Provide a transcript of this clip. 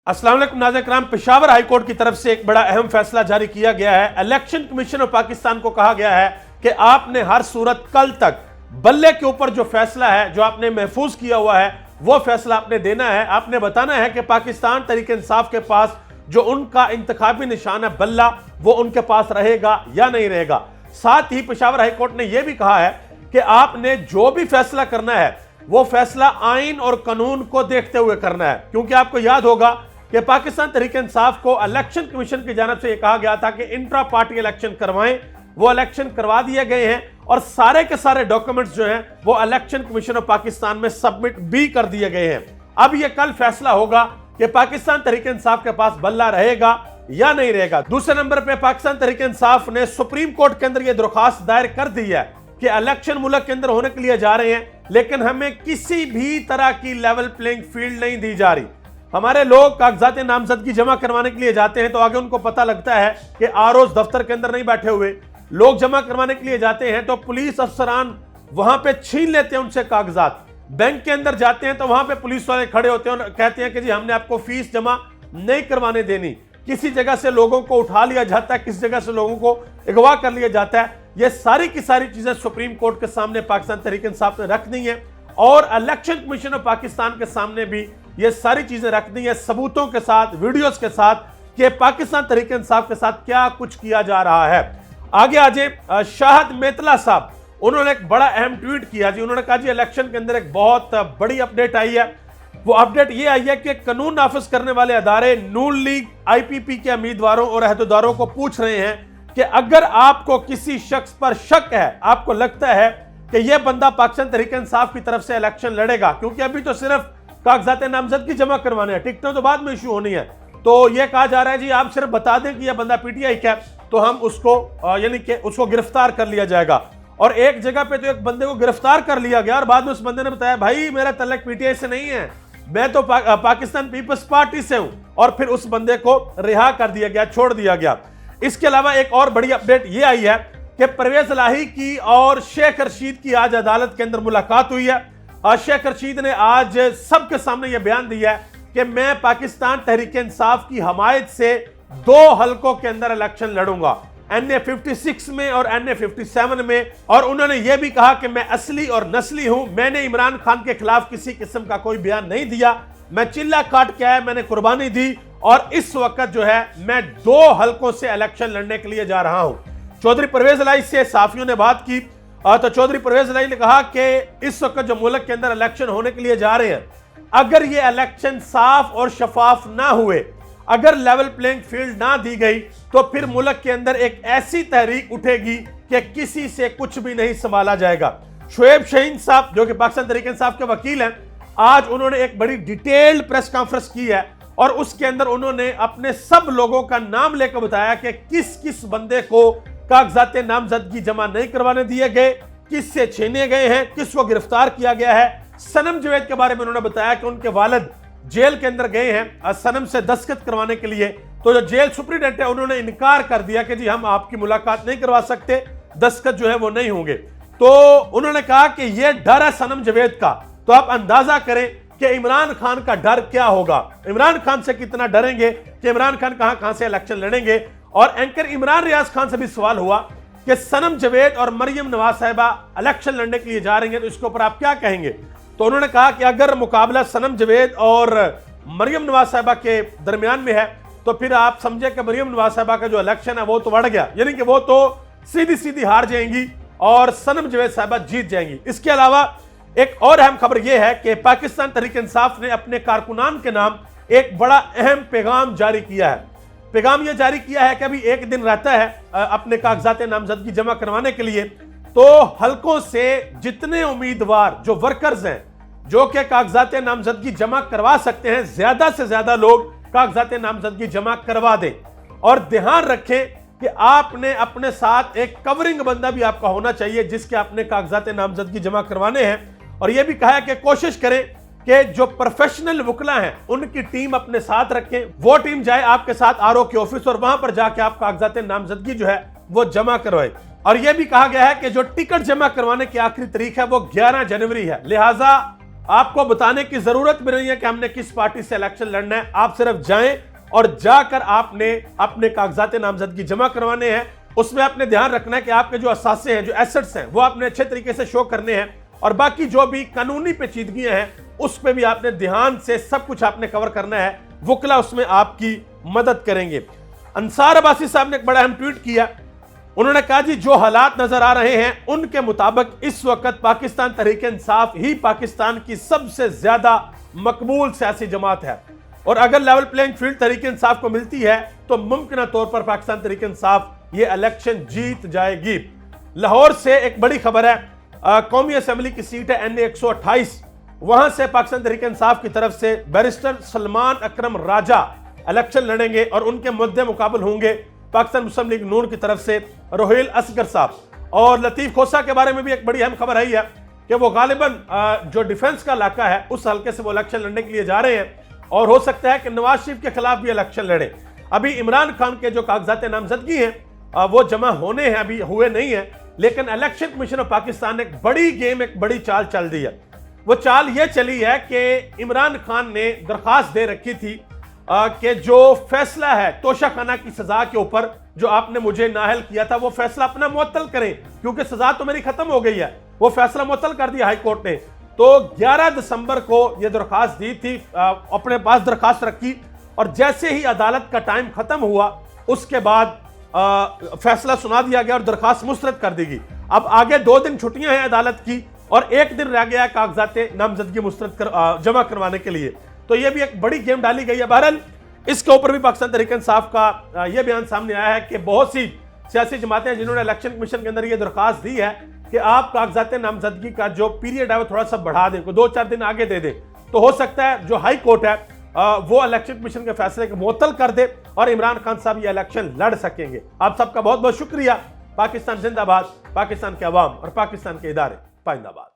अस्सलाम वालेकुम नाज़रीन किराम, पेशावर हाई कोर्ट की तरफ से एक बड़ा अहम फैसला जारी किया गया है। इलेक्शन कमीशन ऑफ पाकिस्तान को कहा गया है कि आपने हर सूरत कल तक बल्ले के ऊपर जो फैसला है, जो आपने महफूज किया हुआ है, वो फैसला आपने देना है। आपने बताना है कि पाकिस्तान तहरीक इंसाफ के पास जो उनका इंतखाबी निशान है बल्ला, वो उनके पास रहेगा या नहीं रहेगा। साथ ही पेशावर हाई कोर्ट ने यह भी कहा है कि आपने जो भी फैसला करना है वो फैसला आइन और कानून को देखते हुए करना है, क्योंकि आपको याद होगा कि पाकिस्तान तहरीक इंसाफ को इलेक्शन कमीशन की जानिब से यह कहा गया था कि इंट्रा पार्टी इलेक्शन करवाएं। वो इलेक्शन करवा दिए गए हैं और सारे के सारे डॉक्यूमेंट्स जो हैं वो इलेक्शन कमीशन ऑफ पाकिस्तान में सबमिट भी कर दिए गए हैं। अब यह कल फैसला होगा कि पाकिस्तान तहरीक इंसाफ के पास बल्ला रहेगा या नहीं रहेगा। दूसरे नंबर पे पाकिस्तान तहरीक इंसाफ ने सुप्रीम कोर्ट के अंदर यह दरख्वास्त दायर कर दी है कि इलेक्शन मुल्क के अंदर होने के लिए जा रहे हैं, लेकिन हमें किसी भी तरह की लेवल प्लेइंग फील्ड नहीं दी जा रही। हमारे लोग कागजात नामजदगी जमा करवाने के लिए जाते हैं तो आगे उनको पता लगता है कि आरओ दफ्तर के अंदर नहीं बैठे हुए। लोग जमा करवाने के लिए जाते हैं तो पुलिस अफसरान वहां पे छीन लेते हैं उनसे कागजात। बैंक के अंदर जाते हैं तो वहां पे पुलिस वाले खड़े होते हैं और कहते हैं कि जी हमने आपको फीस जमा नहीं करवाने देनी। किसी जगह से लोगों को उठा लिया जाता है, किसी जगह से लोगों को अगवा कर लिया जाता है। ये सारी की सारी चीजें सुप्रीम कोर्ट के सामने पाकिस्तान तहरीक इंसाफ ने रख दी है और इलेक्शन कमीशन ऑफ पाकिस्तान के सामने भी ये सारी चीजें रख दी है, सबूतों के साथ, वीडियोस के साथ, कि पाकिस्तान तहरीक इंसाफ के साथ क्या कुछ किया जा रहा है। आगे आजे शाहद मेतला साहब, उन्होंने एक बड़ा अहम ट्वीट किया जी। उन्होंने कहा जी इलेक्शन के अंदर एक बहुत बड़ी अपडेट आई है। वो अपडेट ये आई है कि कानून नाफिज करने वाले अदारे नून लीग IPP के उम्मीदवारों और अहदेदारों को पूछ रहे हैं कि अगर आपको किसी शख्स पर शक है, आपको लगता है कि यह बंदा पाकिस्तान तहरीक इंसाफ की तरफ से इलेक्शन लड़ेगा, क्योंकि अभी तो सिर्फ कागजात नामजदगी जमा करवाने हैं, टिकटें तो बाद में इशू होनी है, तो यह कहा जा रहा है जी आप सिर्फ बता दें कि यह बंदा PTI का है तो हम उसको यानी कि उसको गिरफ्तार कर लिया जाएगा। और एक जगह पे तो एक बंदे को गिरफ्तार कर लिया गया और बाद में उस बंदे ने बताया भाई मेरा तल्लक PTI से नहीं है, मैं तो पाकिस्तान पीपल्स पार्टी से हूं, और फिर उस बंदे को रिहा कर दिया गया, छोड़ दिया गया। इसके अलावा एक और बड़ी अपडेट ये आई है कि परवेज इलाही की और शेख रशीद की आज अदालत के अंदर मुलाकात हुई है। शेख रशीद ने आज सबके सामने यह बयान दिया है कि मैं पाकिस्तान तहरीक इंसाफ की हमायत से 2 हलकों के अंदर इलेक्शन लड़ूंगा, NA 56 में और NA 57 में। और उन्होंने यह भी कहा कि मैं असली और नस्ली हूं, मैंने इमरान खान के खिलाफ किसी किस्म का कोई बयान नहीं दिया, मैं चिल्ला काट के आया, मैंने कुर्बानी दी और इस वक्त जो है मैं 2 हलकों से इलेक्शन लड़ने के लिए जा रहा हूं। चौधरी परवेज इलाही से साफियों ने बात की तो चौधरी परवेज इलाही ने कहा कि इस वक्त जो मुल्क के अंदर इलेक्शन होने के लिए जा रहे हैं, अगर ये इलेक्शन साफ और शफाफ ना हुए, अगर लेवल प्लेइंग फील्ड ना दी गई, तो फिर मुल्क के अंदर एक ऐसी तहरीक उठेगी कि किसी से कुछ भी नहीं संभाला जाएगा। शुएब शाहीन साहब जो कि पाकिस्तान तहरीक इंसाफ के वकील हैं, आज उन्होंने एक बड़ी डिटेल्ड प्रेस कॉन्फ्रेंस की है और उसके अंदर उन्होंने अपने सब लोगों का नाम लेकर बताया कि किस किस बंदे को कागजात नामजदगी जमा नहीं करवाने दिए गए, किससे छीने गए हैं, किस को गिरफ्तार किया गया है। सनम जवेद के बारे में उन्होंने बताया कि उनके वालिद जेल के अंदर गए हैं सनम से दस्तखत करवाने के लिए, तो जो जेल सुप्रीडेंट है उन्होंने इनकार कर दिया कि जी हम आपकी मुलाकात नहीं करवा सकते, दस्तखत जो है वो नहीं होंगे। तो उन्होंने कहा कि यह डर है सनम जवेद का, तो आप अंदाजा करें कि इमरान खान का डर क्या होगा, इमरान खान से कितना डरेंगे कि इमरान खान कहां से इलेक्शन लड़ेंगे। और एंकर इमरान रियाज खान से भी सवाल हुआ कि सनम जवेद और मरियम नवाज साहिबा इलेक्शन लड़ने के लिए जा रही हैं, तो इसके ऊपर आप क्या कहेंगे। तो उन्होंने कहा कि अगर मुकाबला सनम जवेद और मरियम नवाज साहिबा के दरमियान में है तो फिर आप समझे कि मरियम नवाज साहिबा का जो इलेक्शन है वो तो बढ़ गया, यानी कि वो तो सीधी सीधी हार जाएंगी और सनम जवेद साहिबा जीत जाएंगी। इसके अलावा एक और अहम खबर यह है कि पाकिस्तान तहरीक इंसाफ ने अपने कारकुनान के नाम एक बड़ा अहम पैगाम जारी किया है। पैगाम यह जारी किया है कि अभी एक दिन रहता है अपने कागजात नामजदगी जमा करवाने के लिए, तो हलकों से जितने उम्मीदवार जो वर्कर्स हैं जो कि कागजात नामजदगी जमा करवा सकते हैं, ज्यादा से ज्यादा लोग कागजात नामजदगी जमा करवा दें। और ध्यान रखें कि आपने अपने साथ एक कवरिंग बंदा भी आपका होना चाहिए जिसके अपने कागजात नामजदगी जमा करवाने हैं। और यह भी कहा है कि कोशिश करें कि जो प्रोफेशनल वकला हैं उनकी टीम अपने साथ रखें, वो टीम जाए आपके साथ RO के ऑफिस और वहां पर जाके आप कागजात नामजदगी जो है वो जमा करवाए। और यह भी कहा गया है कि जो टिकट जमा करवाने की आखिरी तारीख है वो 11 जनवरी है, लिहाजा आपको बताने की जरूरत भी नहीं है कि हमने किस पार्टी से इलेक्शन लड़ना है। आप सिर्फ जाएं और जाकर आपने अपने कागजात नामजदगी जमा करवाने हैं। उसमें आपने ध्यान रखना है कि आपके जो असासे हैं, जो एसेट्स हैं, वो आपने अच्छे तरीके से शो करने हैं और बाकी जो भी कानूनी पेचीदगियां हैं उस पर भी आपने ध्यान से सब कुछ आपने कवर करना है। वकला उसमें आपकी मदद करेंगे। अंसार अब्बासी साहब ने एक बड़ा अहम ट्वीट किया। उन्होंने कहा जी जो हालात नजर आ रहे हैं उनके मुताबिक इस वक्त पाकिस्तान तहरीक इंसाफ ही पाकिस्तान की सबसे ज्यादा मकबूल सियासी जमात है और अगर level playing field Tehreek Insaf को मिलती है तो मुमकिन तौर पर पाकिस्तान तहरीक इंसाफ ये इलेक्शन जीत जाएगी। लाहौर से एक बड़ी खबर है, कौमी असेंबली की सीट है NA 128, वहां से पाकिस्तान तहरीक इंसाफ की तरफ से बैरिस्टर सलमान अकरम राजा इलेक्शन लड़ेंगे और उनके मुद्दे मुकाबल होंगे पाकिस्तान मुस्लिम लीग नून की तरफ से रोहेल असगर साहब। और लतीफ खोसा के बारे में भी एक बड़ी अहम खबर आई है कि वो गालिबन जो डिफेंस का इलाका है उस हल्के से वो इलेक्शन लड़ने के लिए जा रहे हैं और हो सकता है कि नवाज शरीफ के खिलाफ भी इलेक्शन लड़े। अभी इमरान खान के जो कागजात नामजदगी हैं वो जमा होने हैं, अभी हुए नहीं है, लेकिन इलेक्शन कमीशन ऑफ पाकिस्तान ने एक बड़ी गेम, एक बड़ी चाल चल दी है। वो चाल ये चली है कि इमरान खान ने दरखास्त दे रखी थी कि जो फैसला है तोशाखाना की सजा के ऊपर जो आपने मुझे नाअहल किया था वो फैसला अपना मुअत्तल करें, क्योंकि सजा तो मेरी खत्म हो गई है। वो फैसला मुअत्तल कर दिया हाई कोर्ट ने। तो 11 दिसंबर को ये दरखास्त दी थी, अपने पास दरखास्त रखी और जैसे ही अदालत का टाइम खत्म हुआ उसके बाद फैसला सुना दिया गया और दरखास्त मुस्तरद कर दी गई। अब आगे 2 दिन छुट्टियां हैं अदालत की और 1 दिन रह गया है कागजात नामजदगी मुस्तरद जमा करवाने के लिए। तो ये भी एक बड़ी गेम डाली गई है। बहरहाल इसके ऊपर भी पाकिस्तान तहरीक इंसाफ का यह बयान सामने आया है कि बहुत सी सियासी जमातें जिन्होंने इलेक्शन कमीशन के अंदर यह दरखास्त दी है कि आप कागजात नामजदगी का जो पीरियड है वो थोड़ा सा बढ़ा दें, 2-4 दिन आगे दे दें, तो हो सकता है जो हाई कोर्ट है वो इलेक्शन कमीशन के फैसले को मुअत्तल कर दे और इमरान खान साहब ये इलेक्शन लड़ सकेंगे। आप सबका बहुत बहुत शुक्रिया। पाकिस्तान जिंदाबाद, पाकिस्तान के अवाम और पाकिस्तान के इदारे पाइंदाबाद।